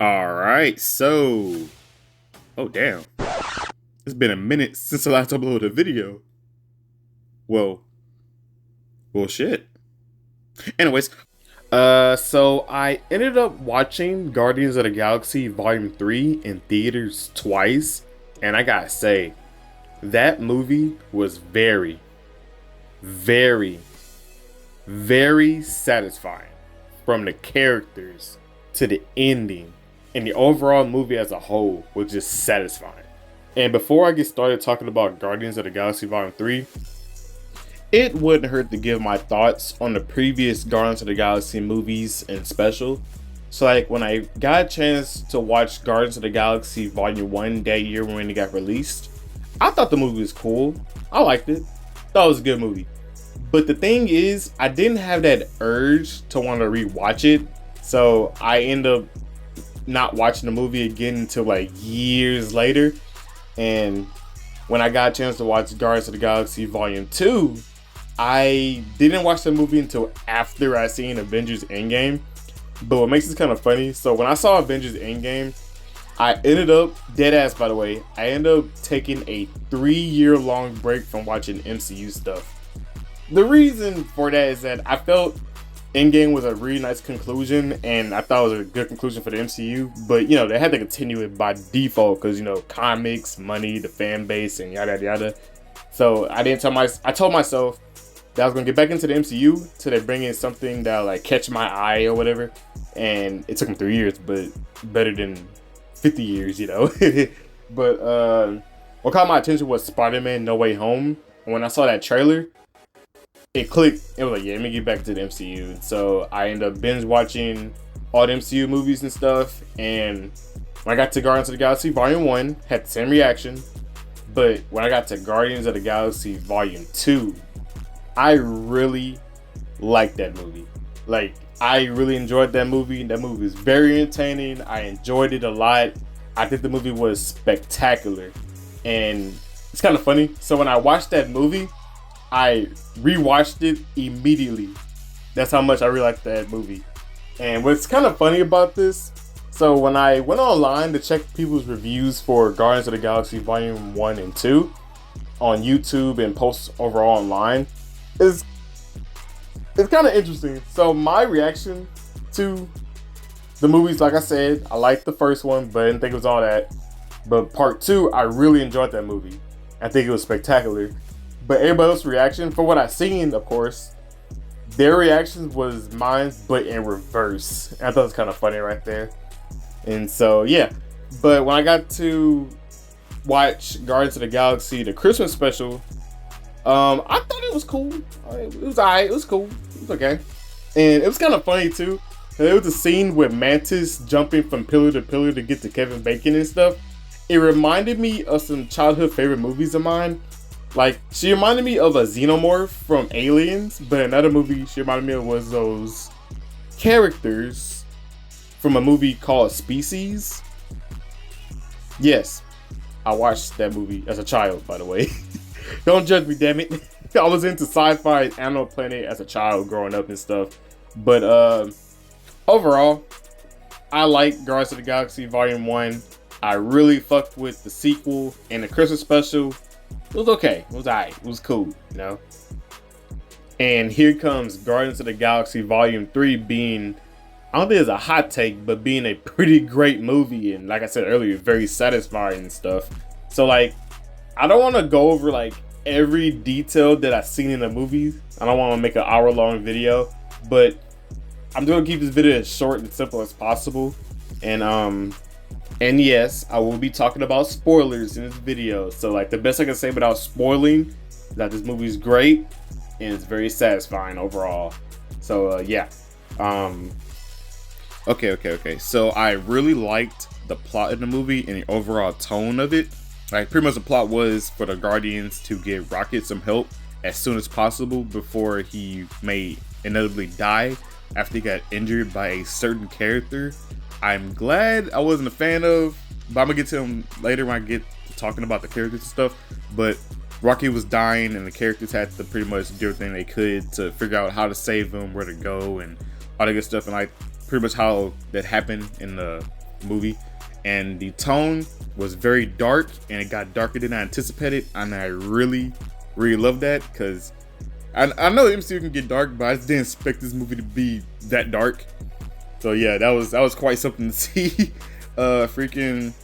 All right, so oh damn, it's been a minute since I last uploaded a video. Well, shit. Anyways, so I ended up watching Guardians of the Galaxy Volume 3 in theaters twice, and I gotta say, that movie was very, very satisfying. From the characters to the ending, and the overall movie as a whole was just satisfying. And before I get started talking about Guardians of the Galaxy Volume 3, it wouldn't hurt to give my thoughts on the previous Guardians of the Galaxy movies and special. So like when I got a chance to watch Guardians of the Galaxy Volume 1 that year when it got released, I thought the movie was cool. I liked it. Thought it was a good movie. But the thing is, I didn't have that urge to want to rewatch it. So I end up not watching the movie again until like years later. And when I got a chance to watch Guardians of the Galaxy Volume 2, I didn't watch the movie until after I seen Avengers Endgame. But what makes this kind of funny, so when I saw Avengers Endgame, I ended up, deadass by the way, I ended up taking a 3-year long break from watching MCU stuff. The reason for that is that I felt Endgame was a really nice conclusion, and I thought it was a good conclusion for the MCU, but you know, they had to continue it by default because, you know, comics, money, the fan base, and yada yada. So I told myself that I was gonna get back into the MCU till they bring in something that like catch my eye or whatever. And it took them 3 years, but better than 50 years, you know. But what caught my attention was Spider-Man No Way Home. And when I saw that trailer, it clicked. It was like, yeah, let me get back to the MCU. So I ended up binge watching all the MCU movies and stuff. And when I got to Guardians of the Galaxy Volume 1, had the same reaction. But when I got to Guardians of the Galaxy Volume 2, I really liked that movie. Like, I really enjoyed that movie. That movie was very entertaining. I enjoyed it a lot. I think the movie was spectacular. And it's kind of funny. So when I watched that movie, I rewatched it immediately. That's how much I really liked that movie. And what's kind of funny about this, so when I went online to check people's reviews for Guardians of the Galaxy Volume 1 and 2 on YouTube and posts overall online, it's kind of interesting. So my reaction to the movies, like I said, I liked the first one, but I didn't think it was all that. But part 2, I really enjoyed that movie. I think it was spectacular. But everybody else's reaction, for what I've seen, of course, their reactions was mine, but in reverse. And I thought it was kind of funny right there. And so, yeah. But when I got to watch Guardians of the Galaxy, the Christmas special, I thought it was cool. It was alright. It was cool. It was okay. And it was kind of funny, too. There was a scene with Mantis jumping from pillar to pillar to get to Kevin Bacon and stuff. It reminded me of some childhood favorite movies of mine. Like, she reminded me of a xenomorph from Aliens, but another movie she reminded me of was those characters from a movie called Species. Yes, I watched that movie as a child, by the way. Don't judge me, damn it. I was into sci-fi and Animal Planet as a child growing up and stuff. But overall, I like Guardians of the Galaxy Volume 1. I really fucked with the sequel and the Christmas special. It was okay. It was alright. It was cool, you know? And here comes Guardians of the Galaxy Volume 3 being, I don't think it's a hot take, but being a pretty great movie. And like I said earlier, very satisfying and stuff. So like, I don't want to go over like every detail that I've seen in the movie. I don't want to make an hour-long video, but I'm going to keep this video as short and simple as possible. And yes, I will be talking about spoilers in this video. So like the best I can say without spoiling is that this movie is great and it's very satisfying overall. So yeah. Okay. So I really liked the plot in the movie and the overall tone of it. Like pretty much the plot was for the Guardians to get Rocket some help as soon as possible before he may inevitably die after he got injured by a certain character I'm glad I wasn't a fan of, but I'm gonna get to him later when I get to talking about the characters and stuff. But Rocky was dying and the characters had to pretty much do everything they could to figure out how to save him, where to go, and all that good stuff. And like pretty much how that happened in the movie, and the tone was very dark, and it got darker than I anticipated, and I really, really love that because I know the MCU can get dark, but I just didn't expect this movie to be that dark. So yeah, that was quite something to see. Freaking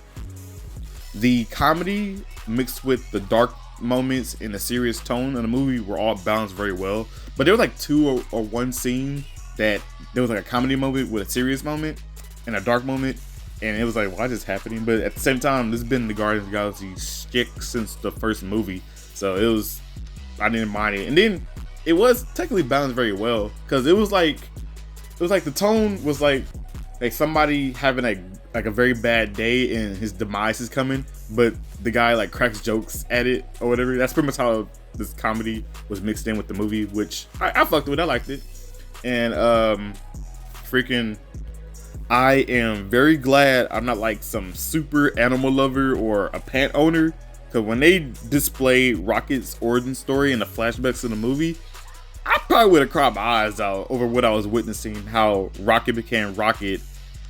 the comedy mixed with the dark moments and the serious tone of the movie were all balanced very well. But there was like two or one scene that there was like a comedy moment with a serious moment and a dark moment, and it was like, why is this happening? But at the same time, this has been the Guardians of the Galaxy shtick since the first movie, so I didn't mind it. And then it was technically balanced very well because it was like the tone was like somebody having a very bad day and his demise is coming, but the guy like cracks jokes at it or whatever. That's pretty much how this comedy was mixed in with the movie, which I fucked with. I liked it. And freaking I am very glad I'm not like some super animal lover or a pet owner, because when they displayed Rocket's origin story in the flashbacks of the movie, I probably would have cried my eyes out over what I was witnessing, how Rocket became Rocket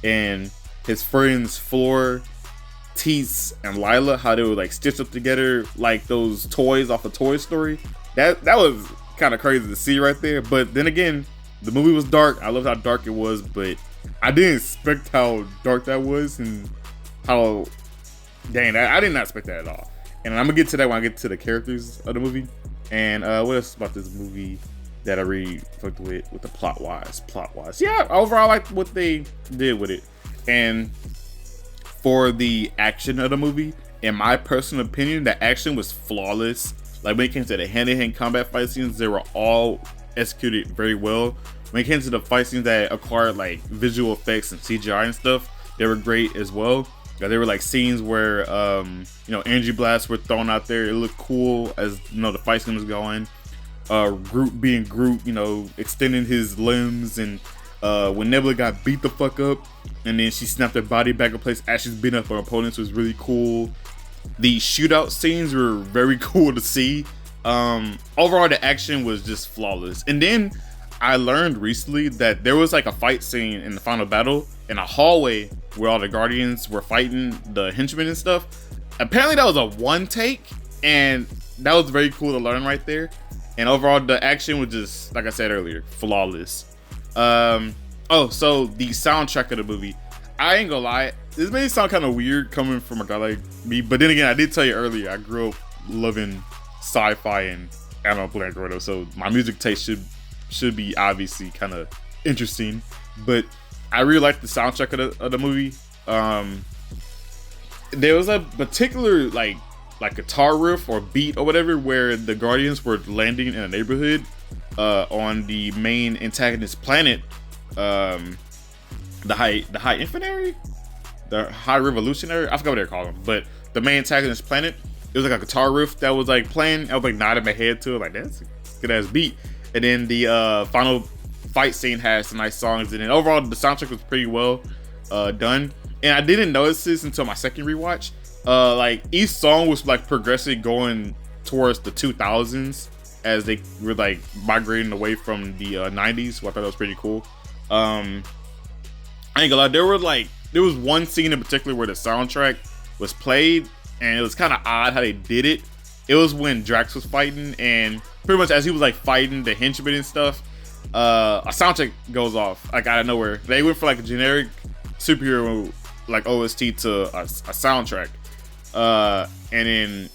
and his friends Floor, Tease, and Lila, how they were like stitched up together like those toys off of Toy Story. That was kind of crazy to see right there. But then again, the movie was dark. I loved how dark it was, but I didn't expect how dark that was and how, dang, I did not expect that at all. And I'm gonna get to that when I get to the characters of the movie. And what else about this movie that I really fucked with the plot wise? Yeah, overall I liked what they did with it. And for the action of the movie, in my personal opinion, the action was flawless. Like when it came to the hand-to-hand combat fight scenes, they were all executed very well. When it came to the fight scenes that acquired like visual effects and CGI and stuff, they were great as well. There were like scenes where energy blasts were thrown out there. It looked cool as the fight scene was going. Groot being Groot, extending his limbs, and when Nebula got beat the fuck up and then she snapped her body back in place as she's beating up her opponents was really cool. The shootout scenes were very cool to see. Overall, the action was just flawless. And then I learned recently that there was like a fight scene in the final battle in a hallway where all the Guardians were fighting the henchmen and stuff. Apparently that was a one take, and that was very cool to learn right there. And overall, the action was just, like I said earlier, flawless. So the soundtrack of the movie, I ain't gonna lie, this may sound kind of weird coming from a guy like me, but then again, I did tell you earlier, I grew up loving sci-fi and Animal Planet Gordo, so my music taste should be obviously kind of interesting. But I really liked the soundtrack of the movie. There was a particular like guitar riff or beat or whatever where the Guardians were landing in a neighborhood on the main antagonist planet, the High Infantry, the High Revolutionary. I forgot what they're calling them, but the main antagonist planet. It was like a guitar riff that was like playing. I was like nodding my head to it, like that's a good ass beat. And then the final fight scene has some nice songs, and then overall the soundtrack was pretty well done. And I didn't notice this until my second rewatch. Like each song was like progressively going towards the 2000s as they were like migrating away from the 90s. So I thought that was pretty cool. I ain't gonna lie, there was one scene in particular where the soundtrack was played, and it was kind of odd how they did it. It was when Drax was fighting, and pretty much as he was like fighting the henchmen and stuff, a soundtrack goes off like out of nowhere. They went for like a generic superhero like OST to a soundtrack, and then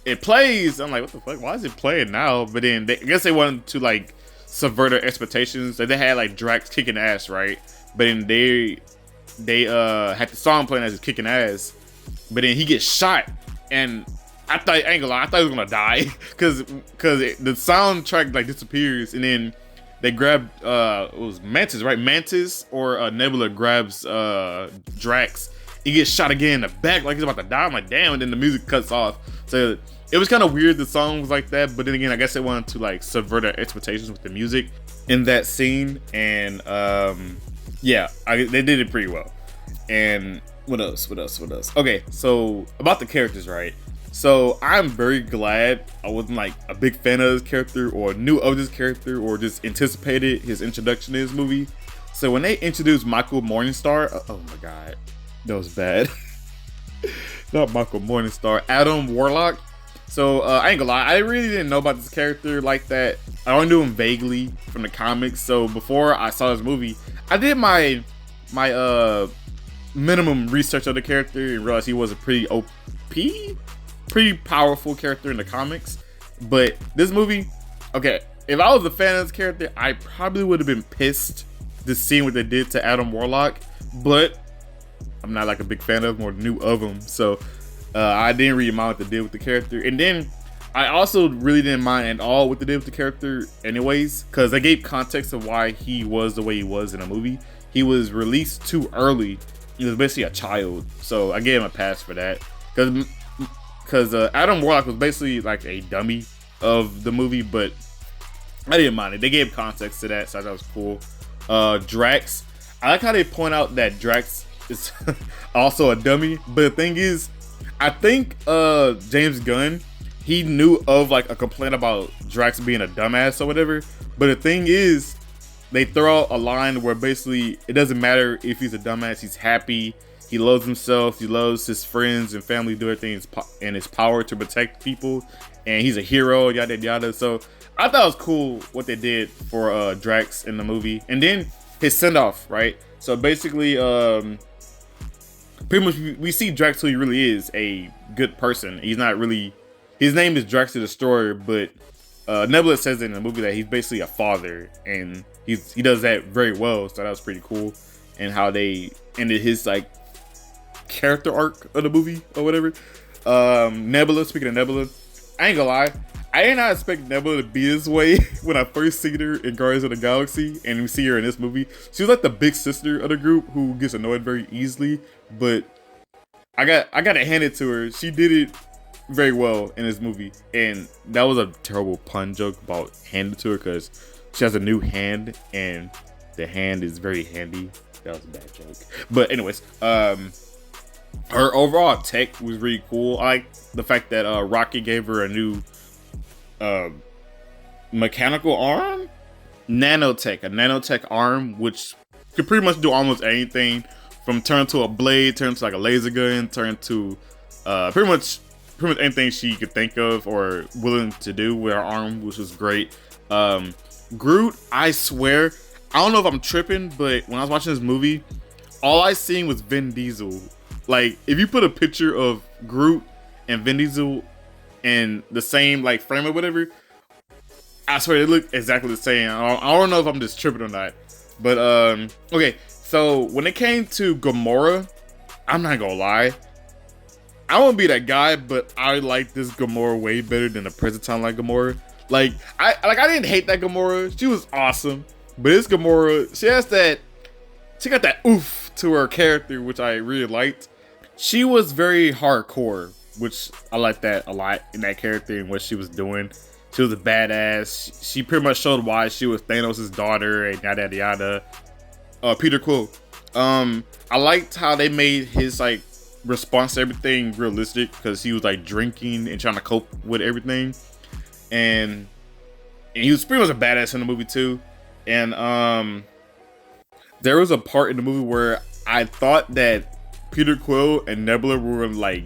it plays. I'm like, what the fuck? Why is it playing now? But then I guess they wanted to like subvert their expectations. So they had like Drax kicking ass, right? But then they had the song playing as he's kicking ass, but then he gets shot, and I thought he was gonna die because the soundtrack like disappears, and then they grab it was Mantis, right? Mantis or Nebula grabs Drax. He gets shot again in the back like he's about to die. I'm like, damn, and then the music cuts off. So it was kind of weird the song was like that, but then again, I guess they wanted to like subvert their expectations with the music in that scene, and yeah, they did it pretty well. And what else? Okay, so about the characters, right? So I'm very glad I wasn't like a big fan of this character or knew of this character or just anticipated his introduction in this movie. So when they introduced Michael Morningstar, oh my god, That was bad. Not Michael Morningstar, Adam Warlock. So I ain't gonna lie, I really didn't know about this character like that. I only knew him vaguely from the comics. So before I saw this movie, I did my minimum research of the character and realized he was a pretty OP, pretty powerful character in the comics. But this movie, okay, if I was a fan of this character, I probably would have been pissed to see what they did to Adam Warlock. But I'm not like a big fan of him or knew of him, so I didn't really mind what they did with the character. And then I also really didn't mind at all what they did with the character anyways, because they gave context of why he was the way he was in the movie. He was released too early. He was basically a child, so I gave him a pass for that. Because Adam Warlock was basically like a dummy of the movie, but I didn't mind it. They gave context to that, so I thought it was cool. Drax, I like how they point out that Drax is also a dummy, but the thing is, I think James Gunn, he knew of like a complaint about Drax being a dumbass or whatever, but the thing is, they throw out a line where basically it doesn't matter if he's a dumbass, he's happy, he loves himself, he loves his friends and family, do everything in his power to protect people, and he's a hero, yada yada. So I thought it was cool what they did for Drax in the movie. And then his send-off, right? So basically, pretty much we see Drax who he really is, a good person. He's not really, his name is Drax the Destroyer, but Nebula says in the movie that he's basically a father, and he does that very well. So that was pretty cool, and how they ended his like character arc of the movie or whatever. Nebula, speaking of Nebula, I ain't gonna lie, I did not expect Nebula to be this way when I first seen her in Guardians of the Galaxy, and we see her in this movie. She was like the big sister of the group who gets annoyed very easily, but I got to hand it to her. She did it very well in this movie, and that was a terrible pun joke about hand it to her because she has a new hand, and the hand is very handy. That was a bad joke, but anyways, her overall tech was really cool. I like the fact that Rocky gave her a new mechanical arm, a nanotech arm, which could pretty much do almost anything, from turn to a blade, turn to like a laser gun, turn to pretty much anything she could think of or willing to do with her arm, which was great. Groot, I swear, I don't know if I'm tripping, but when I was watching this movie, all I seen was Vin Diesel. Like, if you put a picture of Groot and Vin Diesel in the same like frame or whatever, I swear they look exactly the same. I don't know if I'm just tripping or not, but okay. So when it came to Gamora, I'm not gonna lie, I won't be that guy, but I like this Gamora way better than the present time like Gamora. Like I didn't hate that Gamora. She was awesome, but this Gamora, she got that oof to her character, which I really liked. She was very hardcore, which I like that a lot in that character and what she was doing. She was a badass. She pretty much showed why she was Thanos' daughter and yada yada yada. Peter Quill. I liked how they made his like response to everything realistic, because he was like drinking and trying to cope with everything, and he was pretty much a badass in the movie too. And there was a part in the movie where I thought that Peter Quill and Nebula were gonna like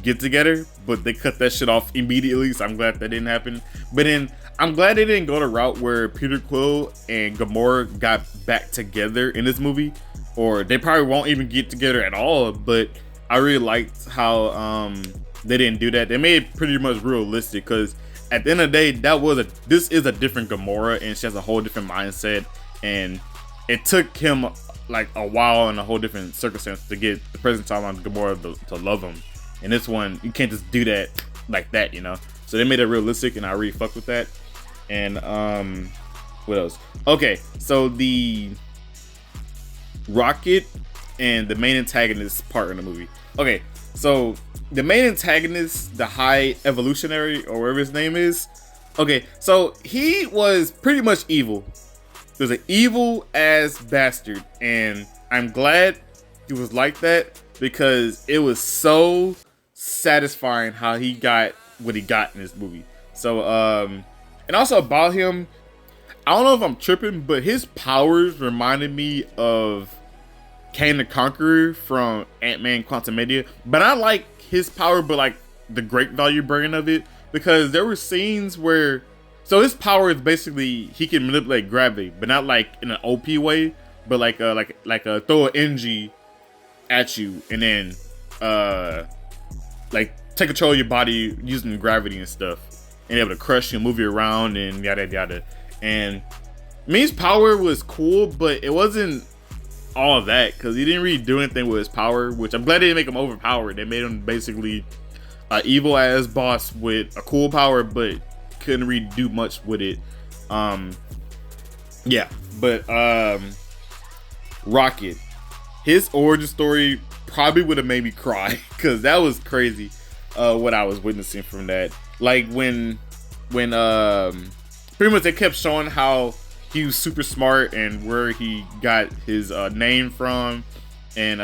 get together, but they cut that shit off immediately, so I'm glad that didn't happen. But then I'm glad they didn't go the route where Peter Quill and Gamora got back together in this movie, or they probably won't even get together at all. But I really liked how they didn't do that. They made it pretty much realistic, because at the end of the day, this is a different Gamora, and she has a whole different mindset, and it took him like a while and a whole different circumstance to get the present time on Gamora to love him. And this one, you can't just do that like that, you know? So they made it realistic, and I really fuck with that. And what else? Okay, so the Rocket and the main antagonist part in the movie. Okay, so the main antagonist, the High Evolutionary, or whatever his name is. Okay, so he was pretty much evil. He was an evil ass bastard, and I'm glad he was like that, because it was so satisfying how he got what he got in this movie. So and also about him, I don't know if I'm tripping, but his powers reminded me of Kang the Conqueror from Ant-Man Quantumania, but I like his power, but like the great value bringing of it, because there were scenes where, so his power is basically he can manipulate gravity, but not like in an OP way, but like throw an energy at you and then like take control of your body using gravity and stuff, and able to crush you and move you around and yada yada. And Ming's power was cool, but it wasn't all of that, because he didn't really do anything with his power, which I'm glad they didn't make him overpowered. They made him basically an evil ass boss with a cool power, but couldn't really do much with it. Yeah, but Rocket, his origin story probably would have made me cry, because that was crazy. What I was witnessing from that, like when pretty much they kept showing how he was super smart and where he got his name from, and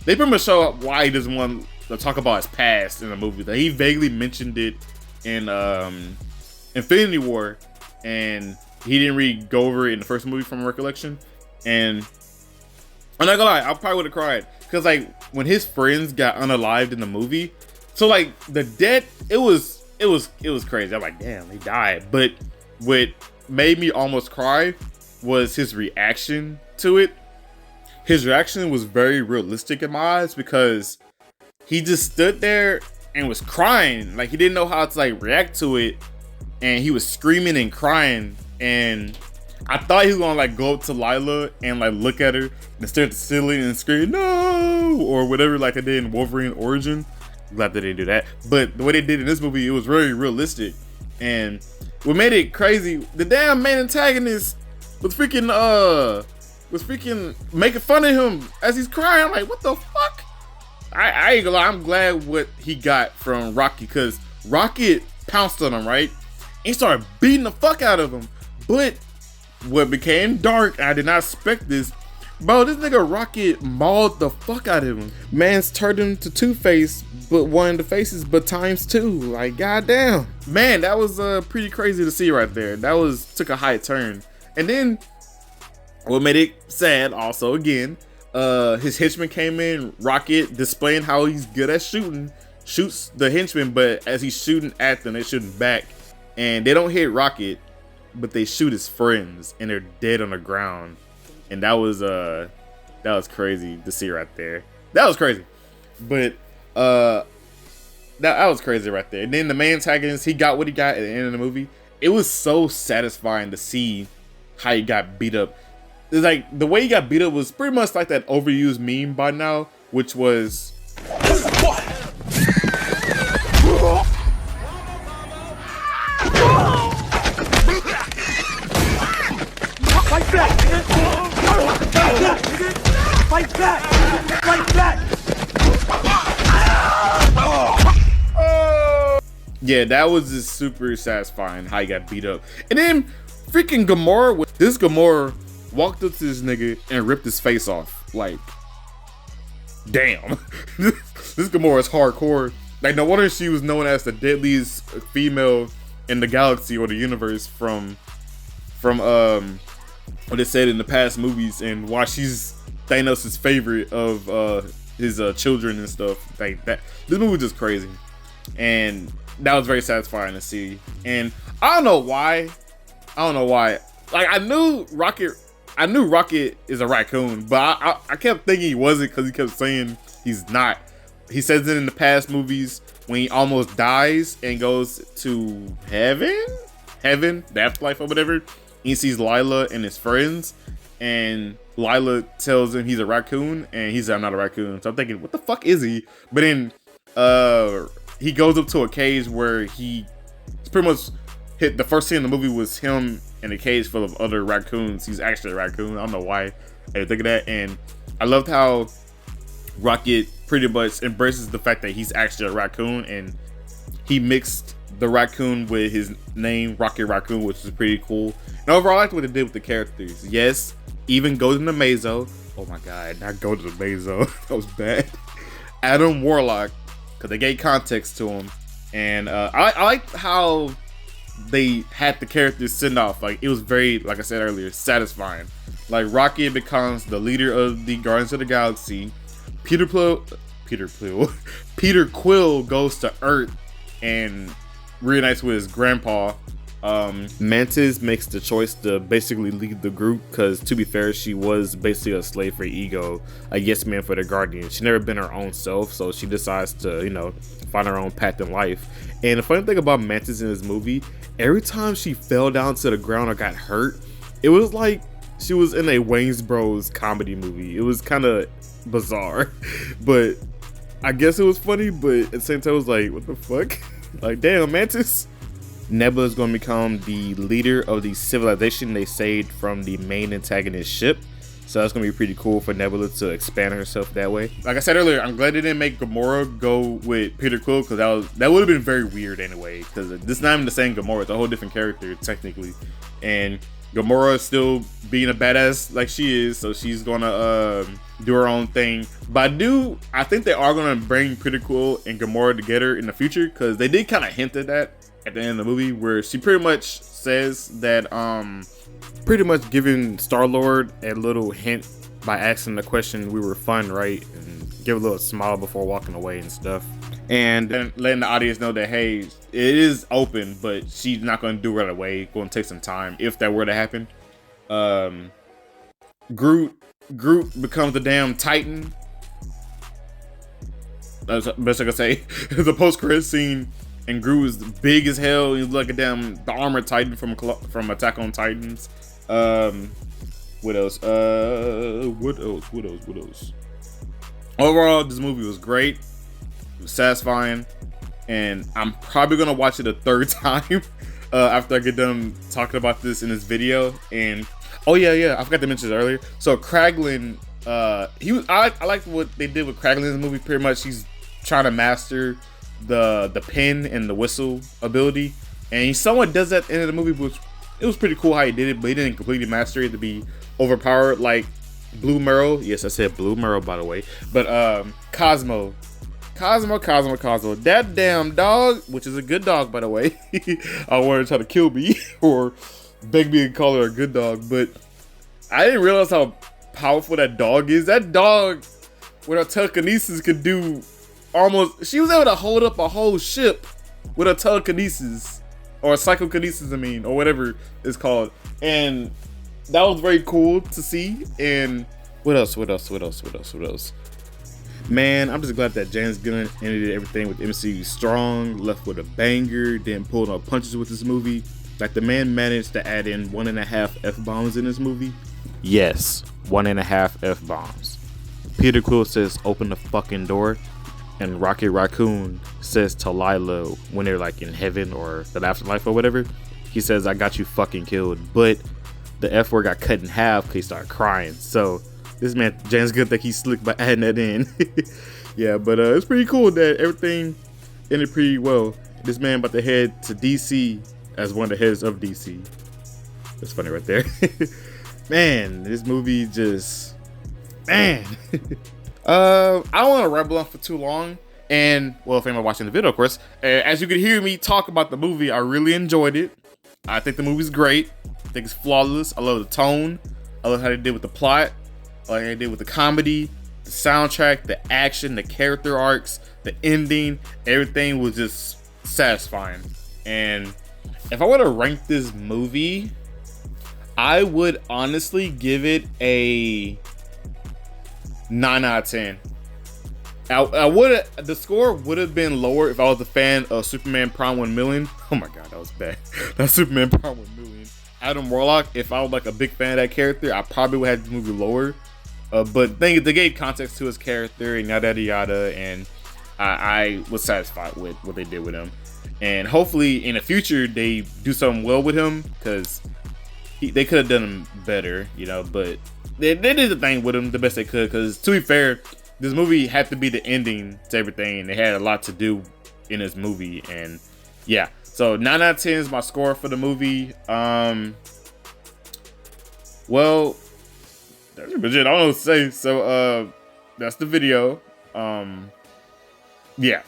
they pretty much show why he doesn't want to talk about his past in the movie. Like, he vaguely mentioned it in Infinity War, and he didn't really go over it in the first movie from recollection. And I'm not gonna lie, I probably would have cried, because like when his friends got unalived in the movie, so like the death, it was crazy. I'm like, damn, he died. But what made me almost cry was his reaction to it. His reaction was very realistic in my eyes, because he just stood there and was crying. Like, he didn't know how to like react to it, and he was screaming and crying. And I thought he was gonna like go up to Lila and like look at her and stare at the ceiling and scream no, or whatever, like they did in Wolverine Origin. Glad they didn't do that, but the way they did in this movie, it was very realistic. And what made it crazy, the damn main antagonist was freaking making fun of him as he's crying. I'm like, what the fuck? I ain't gonna lie, I'm glad what he got from Rocky, because Rocket pounced on him, right? And he started beating the fuck out of him. But what became dark, I did not expect this, bro, this nigga Rocket mauled the fuck out of him. Man's turned him to Two-Face, but one of the faces, but times two. Like, goddamn. Man, that was pretty crazy to see right there. That took a high turn. And then, what made it sad also, again, his henchman came in, Rocket, displaying how he's good at shooting, shoots the henchman, but as he's shooting at them, they're shooting back. And they don't hit Rocket, but they shoot his friends, and they're dead on the ground. And that was crazy to see right there. That was crazy. But that was crazy right there. And then the main antagonist, he got what he got at the end of the movie. It was so satisfying to see how he got beat up. It's like the way he got beat up was pretty much like that overused meme by now, which was fight back! Fight back! Fight back! Yeah, that was just super satisfying how he got beat up. And then freaking Gamora, this Gamora walked up to this nigga and ripped his face off. Like, damn. This Gamora is hardcore. Like, no wonder she was known as the deadliest female in the galaxy or the universe from what they said in the past movies, and why she's Thanos' favorite of his children and stuff like that. This movie was just crazy, and that was very satisfying to see. And I don't know why. Like, I knew Rocket is a raccoon, but I kept thinking he wasn't, because he kept saying he's not. He says it in the past movies when he almost dies and goes to heaven, the afterlife or whatever. He sees Lila and his friends, and Lila tells him he's a raccoon, and he said, I'm not a raccoon. So I'm thinking, what the fuck is he? But then he goes up to a cage where he pretty much hit. The first scene in the movie was him in a cage full of other raccoons. He's actually a raccoon. I don't know why I didn't think of that. And I loved how Rocket pretty much embraces the fact that he's actually a raccoon, and he mixed the raccoon with his name, Rocket Raccoon, which is pretty cool. And overall, I liked what they did with the characters. Yes, even Golden Amazo. Oh my god, not Golden Amazo. That was bad. Adam Warlock, because they gave context to him. And I liked how they had the characters send off. Like, it was very, like I said earlier, satisfying Like Rocket becomes the leader of the Guardians of the Galaxy. Peter Quill, Peter Quill goes to Earth and reunites with his grandpa. Mantis makes the choice to basically lead the group because, to be fair, she was basically a slave for Ego, a yes man for the Guardians. She never been her own self, so she decides to, find her own path in life. And the funny thing about Mantis in this movie, every time she fell down to the ground or got hurt, it was like she was in a Wayne's Bros comedy movie. It was kind of bizarre, but I guess it was funny, but at the same time, it was like, what the fuck? Like, damn, Mantis. Nebula is going to become the leader of the civilization they saved from the main antagonist ship. So that's going to be pretty cool for Nebula to expand herself that way. Like I said earlier, I'm glad they didn't make Gamora go with Peter Quill, because that would have been very weird anyway, because this is not even the same Gamora. It's a whole different character technically. And Gamora is still being a badass like she is, so she's going to do her own thing. But I think they are going to bring Peter Quill and Gamora together in the future, because they did kind of hint at that at the end of the movie, where she pretty much says that pretty much giving Star-Lord a little hint by asking the question, "We were fun, right?" and give a little smile before walking away and stuff, and then letting the audience know that, hey, it is open, but she's not going to do it right away. Going to take some time if that were to happen. Groot becomes the damn Titan. That's the best I can say. The post-credit scene, and Groot is big as hell. He's like the armored Titan from Attack on Titans. What else? What else? Overall, this movie was great. It was satisfying, and I'm probably gonna watch it a third time after I get done talking about this in this video. And oh yeah, I forgot to mention this earlier. So Kraglin, I like what they did with Kraglin in the movie. Pretty much, he's trying to master the pen and the whistle ability, and he somewhat does that at the end of the movie, which it was pretty cool how he did it, but he didn't completely master it to be overpowered like Blue Merle. Yes, I said Blue Merle, by the way. But Cosmo, that damn dog, which is a good dog, by the way. I wanted to try to kill me or beg me to call her a good dog, but I didn't realize how powerful that dog is. That dog with her telekinesis could do almost, she was able to hold up a whole ship with a telekinesis, or psychokinesis, or whatever it's called. And that was very cool to see. And what else? Man, I'm just glad that James Gunn ended everything with MCU strong, left with a banger, didn't pull no punches with this movie. Like, the man managed to add in 1.5 F-bombs in this movie. Yes, 1.5 F-bombs. Peter Quill says, "Open the fucking door." And Rocket Raccoon says to Lila when they're like in heaven or the afterlife or whatever, he says, "I got you fucking killed." But the F word got cut in half because he started crying. So this man, James Gunn, think he's slick by adding that in. Yeah, but it's pretty cool that everything ended pretty well. This man about to head to DC as one of the heads of DC. That's funny right there. Man, this movie just, man. I don't want to ramble on for too long. And, well, if anyone watching the video, of course, as you can hear me talk about the movie, I really enjoyed it. I think the movie's great. I think it's flawless. I love the tone. I love how they did with the plot. I like how they did with the comedy, the soundtrack, the action, the character arcs, the ending. Everything was just satisfying. And if I were to rank this movie, I would honestly give it a 9 out of 10. The score would have been lower if I was a fan of Superman Prime 1 Million. Oh my god, that was bad. That's Superman Prime 1 Million. Adam Warlock, if I was like a big fan of that character, I probably would have the movie lower. But they gave context to his character and yada yada, and I was satisfied with what they did with him. And hopefully in the future they do something well with him, because they could have done him better, but they did the thing with him the best they could, because to be fair, this movie had to be the ending to everything, and they had a lot to do in this movie. And yeah, so 9 out of 10 is my score for the movie. Well, that's legit. I don't know what to say. So that's the video. Yeah,